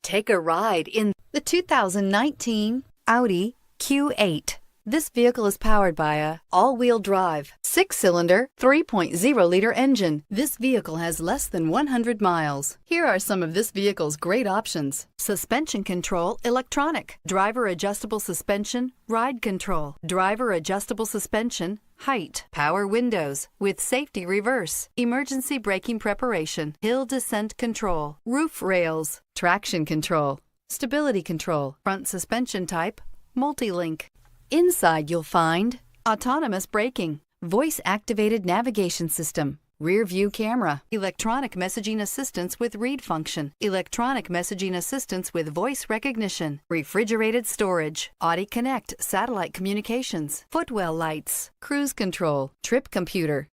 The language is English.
Take a ride in the 2019 Audi Q8. This vehicle is powered by a all-wheel drive, 6-cylinder, 3.0-liter engine. This vehicle has less than 100 miles. Here are some of this vehicle's great options: suspension control, electronic, driver adjustable suspension, ride control, driver adjustable suspension, height, power windows with safety reverse, emergency braking preparation, hill descent control, roof rails, traction control, stability control, front suspension type, multi-link. Inside you'll find autonomous braking, voice-activated navigation system, rear view camera, electronic messaging assistance with read function, electronic messaging assistance with voice recognition, refrigerated storage, Audi Connect satellite communications, footwell lights, cruise control, trip computer,